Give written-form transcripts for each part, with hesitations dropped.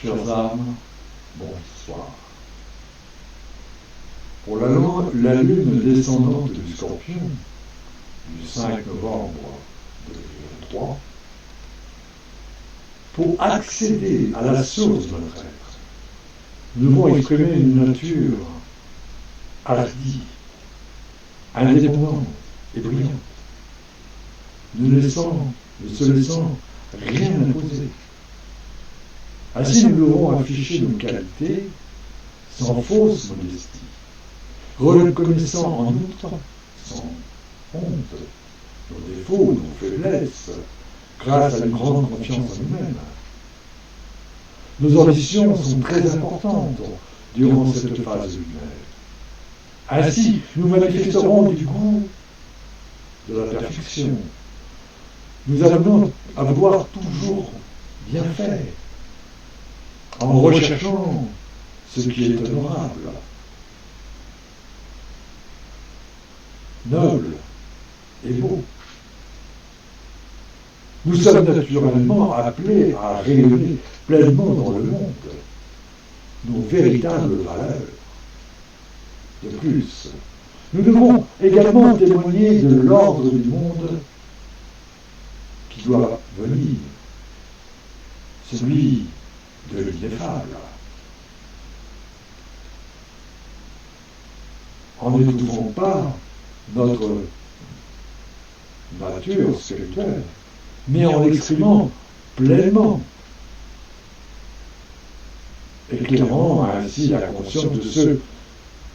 Chers âmes, bonsoir. Pour la lune descendante du Scorpion, du 5 novembre 2023, pour accéder à la source de notre être, nous devons exprimer une nature hardie, indépendante et brillante, ne se laissant rien imposer. Ainsi, nous devons afficher nos qualités sans fausse modestie, reconnaissant en outre, sans honte, nos défauts, nos faiblesses, grâce à une grande confiance en nous-mêmes. Nos ambitions sont très importantes durant cette phase lunaire. Ainsi, nous manifesterons du goût de la perfection. Nous allons à vouloir toujours bien faire, en recherchant ce qui est honorable, noble et beau. Nous sommes naturellement appelés à rayonner pleinement dans le monde nos véritables valeurs. De plus, nous devons également témoigner de l'ordre du monde qui doit venir, celui de l'ineffable. En n'étouffant pas notre nature spirituelle, mais en l'exprimant pleinement, éclairant ainsi la conscience de ceux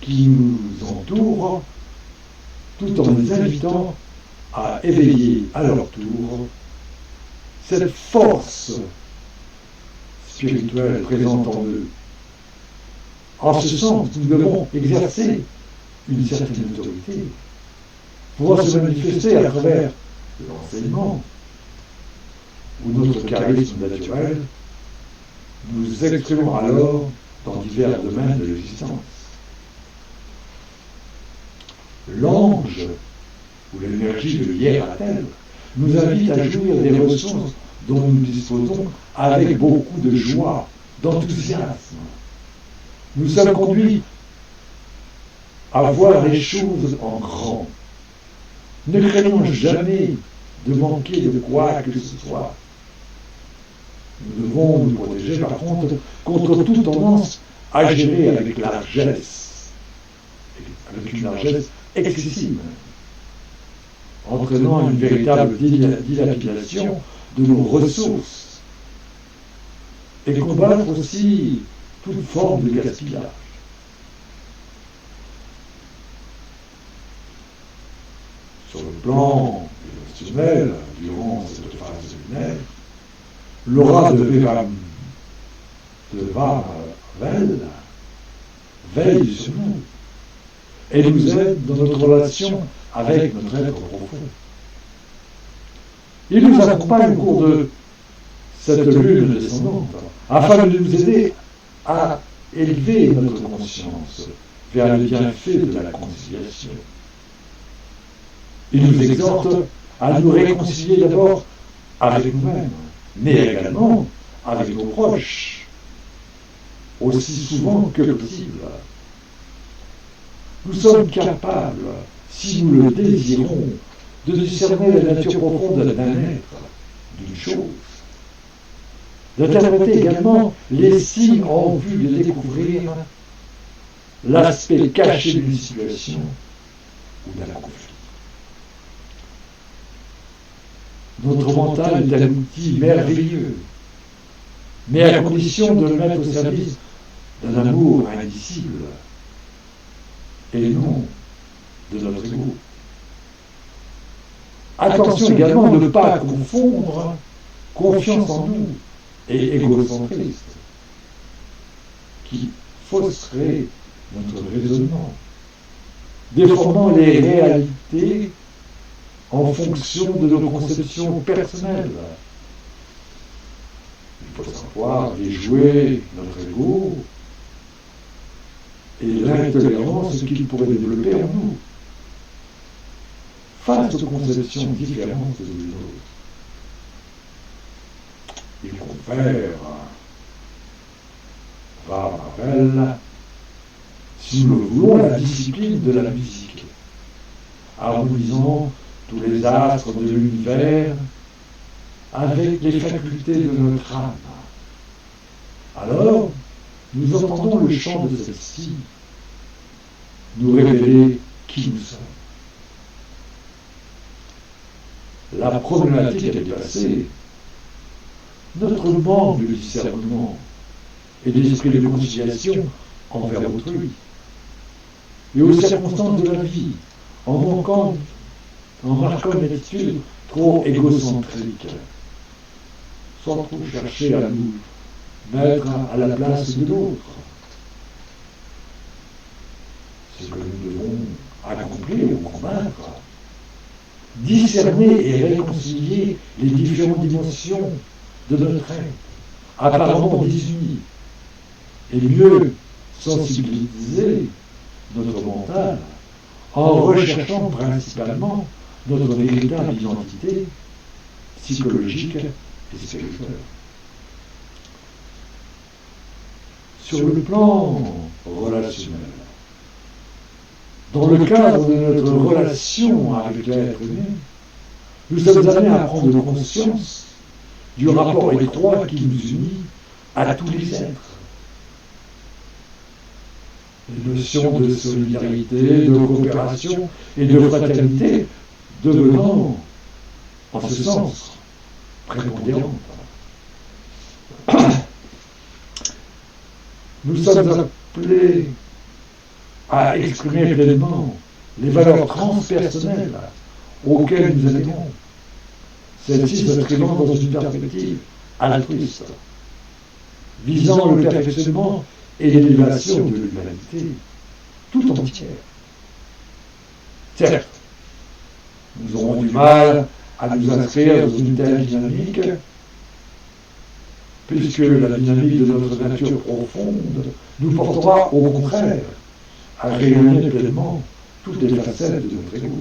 qui nous entourent, tout en les invitant à éveiller à leur tour cette force spirituelle présente en eux. En ce sens, nous devons exercer une certaine autorité, pouvoir se manifester à travers l'enseignement ou notre charisme naturel, nous exprimons alors dans divers domaines de l'existence. L'ange, ou l'énergie de Hiératel, nous invite à jouir des ressources dont nous disposons avec beaucoup de joie, d'enthousiasme. Nous sommes conduits à voir les choses en grand, ne craignons jamais de manquer de quoi que ce soit. Nous devons nous protéger par contre toute tendance à gérer avec largesse, avec une largesse excessive, entraînant une véritable dilapidation de nos ressources, et combattre aussi toute forme de gaspillage. Sur le plan émotionnel, durant cette phase lunaire, l'aura de Vavel veille sur nous et nous aide dans notre relation avec notre être profond. Il nous accompagne au cours de cette lune descendante afin de nous aider à élever notre conscience vers le bienfait de la conciliation. Il nous exhorte à nous réconcilier d'abord avec nous-mêmes, mais également avec nos proches, aussi souvent que possible. Nous sommes capables, si nous le désirons, de discerner la nature profonde d'un être, d'une chose, d'interpréter également les signes en vue de découvrir l'aspect caché d'une situation ou d'un conflit. Notre mental est un outil merveilleux, mais à condition de le mettre au service d'un amour indicible et non de notre ego. Attention également de ne pas confondre confiance en nous et égocentrisme, qui fausserait notre raisonnement, déformant les réalités en fonction de nos conceptions personnelles. Il faut savoir déjouer notre ego et l'intolérance qu'il pourrait développer en nous face aux conceptions différentes de l'autre. Il confère rappelle, si nous le voulons, la discipline de la musique, harmonisant tous les astres de l'univers avec les facultés de notre âme. Alors, nous entendons le chant de celle-ci nous révéler qui nous sommes. La problématique est dépassée. Notre manque de discernement et d'esprit de conciliation envers autrui et aux circonstances de la vie, en marquant une attitude trop égocentrique, sans trop chercher à nous mettre à la place de l'autre. Ce que nous devons accomplir ou combattre, discerner et réconcilier les différentes dimensions de notre être, apparemment désunies, et mieux sensibiliser notre mental en recherchant principalement notre véritable identité psychologique et spirituelle. Sur le plan relationnel, dans le cadre de notre relation avec l'être humain, nous sommes amenés à prendre conscience du rapport étroit qui nous unit à tous les êtres. Les notions de solidarité, de coopération et de fraternité devenant, en ce sens, prépondérantes. Nous sommes appelés à exprimer pleinement les valeurs transpersonnelles auxquelles nous adhérons, celles-ci s'inscrivant dans une perspective altruiste, visant le perfectionnement et l'élévation de l'humanité tout entière. Certes, nous aurons du mal à nous inscrire dans une telle dynamique, puisque la dynamique de notre nature profonde nous portera au contraire à rayonner pleinement toutes les facettes de notre ego.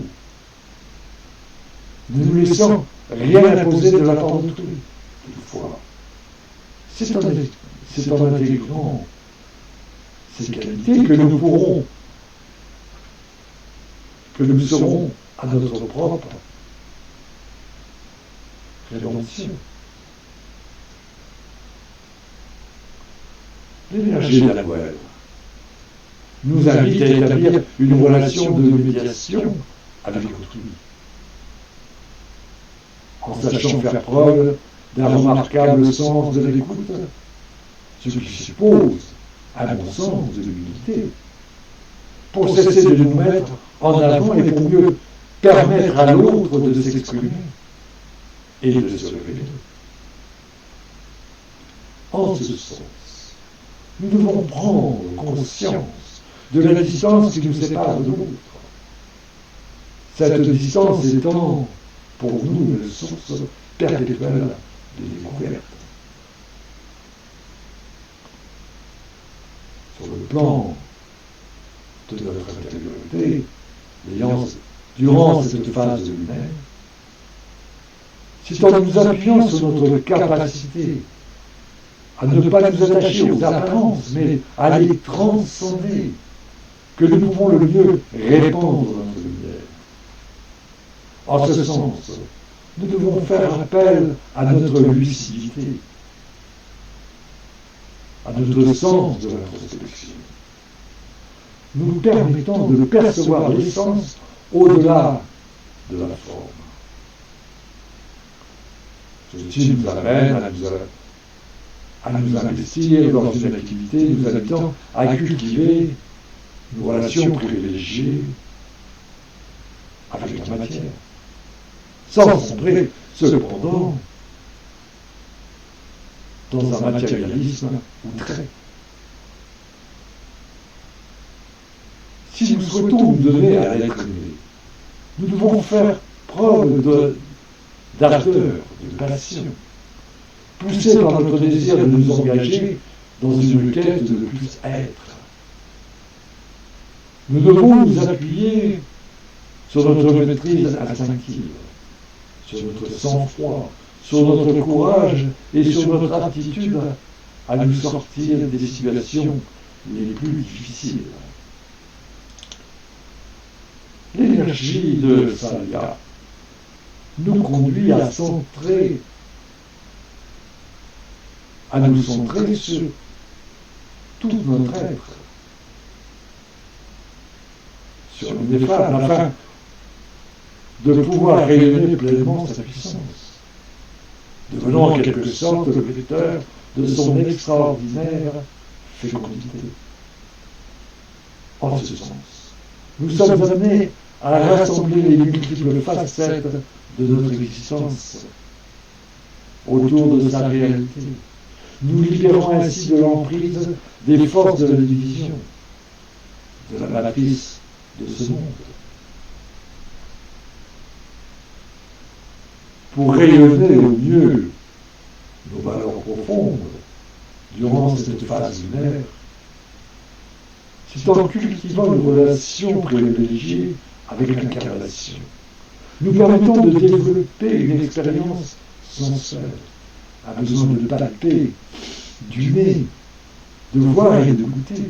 Ne nous laissons rien imposer de la part d'autrui. Toutefois, c'est en intégrant ces qualités que nous serons à notre propre rédemption. L'énergie de la voile nous invite à établir une relation de médiation avec autrui, en sachant faire preuve d'un remarquable sens de l'écoute, ce qui suppose, à mon sens, de l'humilité, pour cesser de nous mettre en avant et pour mieux permettre à l'autre de s'exprimer et de se révéler. En ce sens, nous devons prendre conscience de la distance qui nous sépare de l'autre. Cette distance étant pour nous une source perpétuelle de découverte. Sur le plan de notre intériorité, durant cette phase humaine, c'est en nous appuyant sur notre capacité à ne pas nous attacher aux apparences, mais à les transcender, que nous pouvons le mieux répandre notre lumière. En ce sens, nous devons faire appel à notre lucidité, à notre sens de l'introspection, nous permettant de percevoir l'essence au-delà de la forme. Ceci nous amène à nous investir dans une activité nous invitant à cultiver une relation privilégiée avec la matière, sans sombrer cependant dans un matérialisme outré. Si nous souhaitons nous donner à l'être aimé, nous devons faire preuve d'ardeur, de passion, poussés par notre désir de nous engager dans une quête de plus être. Nous devons nous appuyer sur notre maîtrise instinctive, sur notre sang-froid, sur notre courage et sur notre aptitude à nous sortir des situations les plus difficiles. L'énergie de Salya nous conduit à nous centrer sur tout notre être, sur l'ineffable, afin de pouvoir rayonner pleinement sa puissance, devenant en quelque sorte le vecteur de son extraordinaire fécondité. En ce sens, nous sommes amenés à rassembler les multiples facettes de notre existence autour de sa réalité, nous libérant ainsi de l'emprise des forces de la division, de la matrice de ce monde. Pour rayonner au mieux nos valeurs profondes durant cette phase lunaire, c'est en cultivant une relation privilégiée avec l'incarnation, nous permettant de développer une expérience sensuelle, un besoin de palper, d'humer, de voir et de goûter,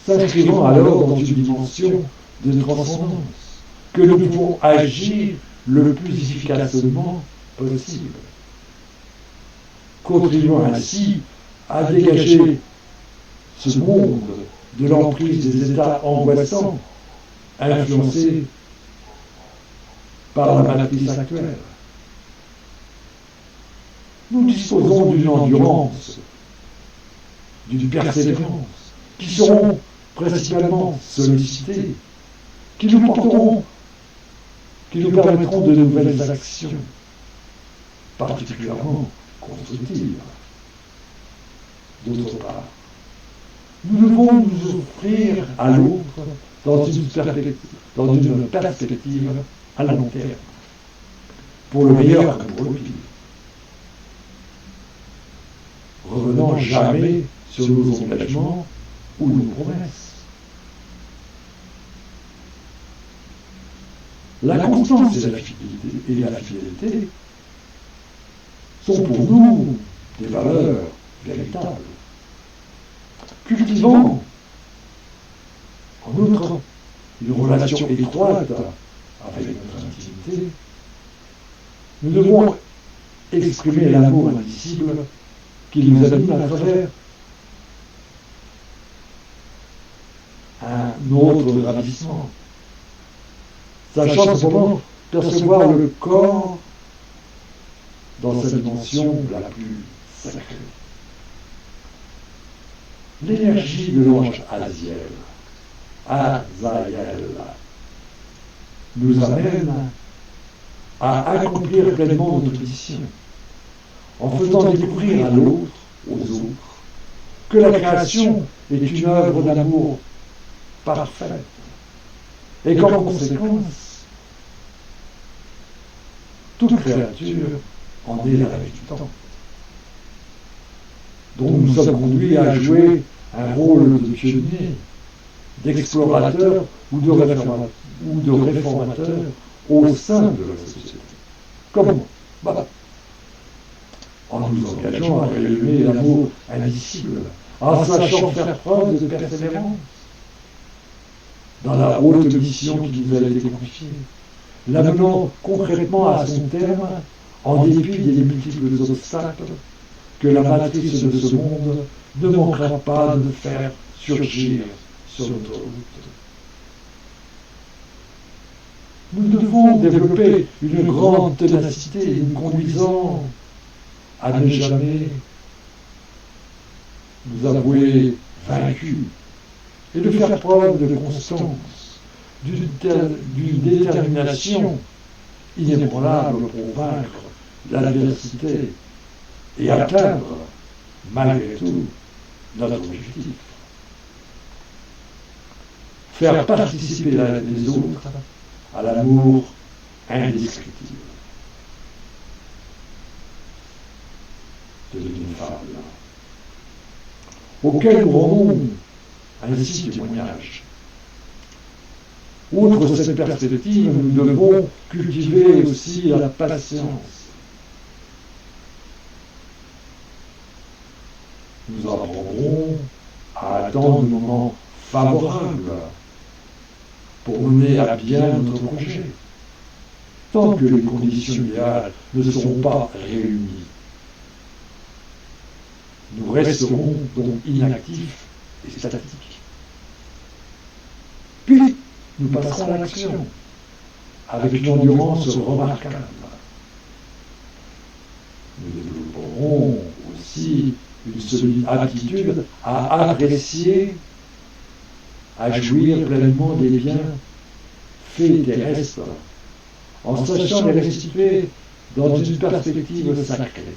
s'inscrivant alors dans une dimension de transcendance, que nous pouvons agir le plus efficacement possible, contribuant ainsi à dégager ce monde de l'emprise des états angoissants, influencés par la matrice actuelle. Nous disposons d'une endurance, d'une persévérance, qui seront principalement sollicitées, qui nous permettront de nouvelles actions, particulièrement constructives. D'autre part, nous devons nous offrir à l'autre dans une perspective à long terme, pour le meilleur comme pour le pire, revenant jamais sur nos engagements ou nos promesses. La constance et la fidélité sont pour nous des valeurs véritables. Cultivant, en outre, une relation étroite avec notre intimité, nous devons exprimer l'amour indicible qui nous anime à travers un autre ravissement, sachant cependant percevoir le corps dans sa dimension la plus sacrée. L'énergie de l'ange Azaël, nous amène à accomplir pleinement notre mission, en faisant découvrir à l'autre, aux autres, que la création est une œuvre d'amour parfaite, et qu'en conséquence, toute créature en est la résultante. Donc nous sommes conduits à jouer un rôle de pionnier, d'explorateur ou de réformateur au sein de la société. Comment ? En nous engageant à rayonner l'amour indicible, en sachant faire preuve de persévérance dans la haute mission qui nous a été confiée, l'amenant concrètement à son terme en dépit des multiples obstacles que la matrice de ce monde ne manquera pas de faire surgir sur notre route. Nous devons développer une grande ténacité nous conduisant à ne jamais nous avouer vaincus et de faire preuve de constance, d'une détermination inébranlable pour vaincre l'adversité et atteindre, malgré tout, notre objectif. Faire participer les autres à l'amour indescriptible de l'ineffable, auquel nous rendons ainsi témoignage. Outre cette perspective, nous devons cultiver aussi la patience, nous apprendrons à attendre le moment favorable pour mener à bien notre projet. Tant que les conditions idéales ne seront pas réunies, nous resterons donc inactifs et statiques. Puis, nous passerons à l'action, avec une endurance remarquable. Nous développerons aussi une solide aptitude à apprécier, à jouir pleinement des biens faits terrestres, en sachant les restituer dans une perspective sacrée.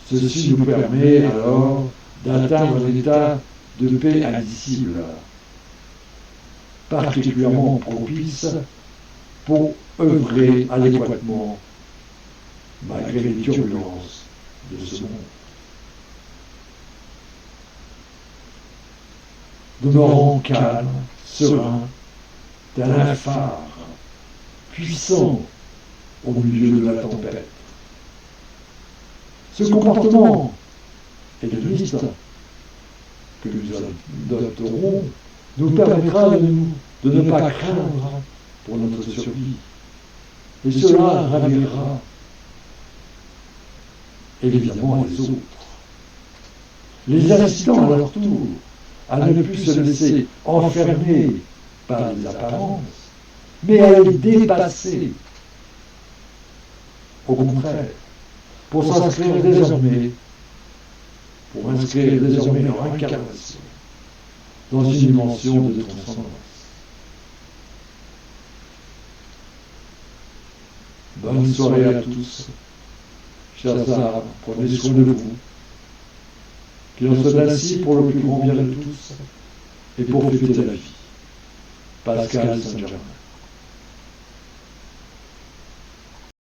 Ceci nous permet alors d'atteindre l'état de paix indicible, particulièrement propice pour œuvrer adéquatement malgré les turbulences de ce monde. Demeurant calme, serein, tel un phare, puissant au milieu de la tempête. Ce comportement hédoniste que nous adopterons nous permettra de ne pas craindre pour notre survie. Et cela ravira évidemment les autres, les incitant à leur tour à ne plus se laisser enfermer par les apparences, mais à les dépasser. Au contraire, pour inscrire désormais leur incarnation dans une dimension de transcendance. Bonne soirée à tous. Chers arbres, prenez soin de vous. Qu'il en soit ainsi pour le plus grand bien de tous et pour fêter la vie. Pascal Saint-Germain.